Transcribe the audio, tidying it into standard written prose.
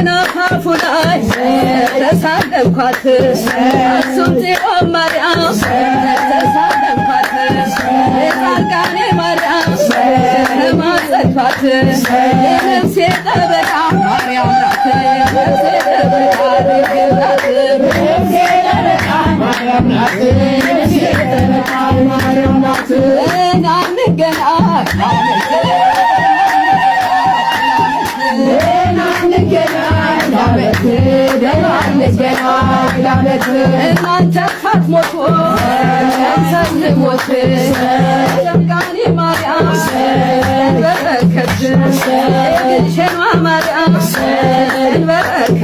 ናፋፉላይ ተሳለምኳት አክሱም ጽዮን ማርያም ተሳለምኳት ጻድቃኔ ማርያም ተማጸንኳት የነፍሴ ጠበቃ ማርያም ናት የነፍሴ ጠበቃ ድንግል ናት የነፍሴ ጠበቃ ማርያም ናት የነፍሴ ጠበቃ ማርያም ናት እናንተ አትሞቱ ሰልሞት ጸድቃኔ ማርያም በረከት ግሸኗ ማርያም በረከት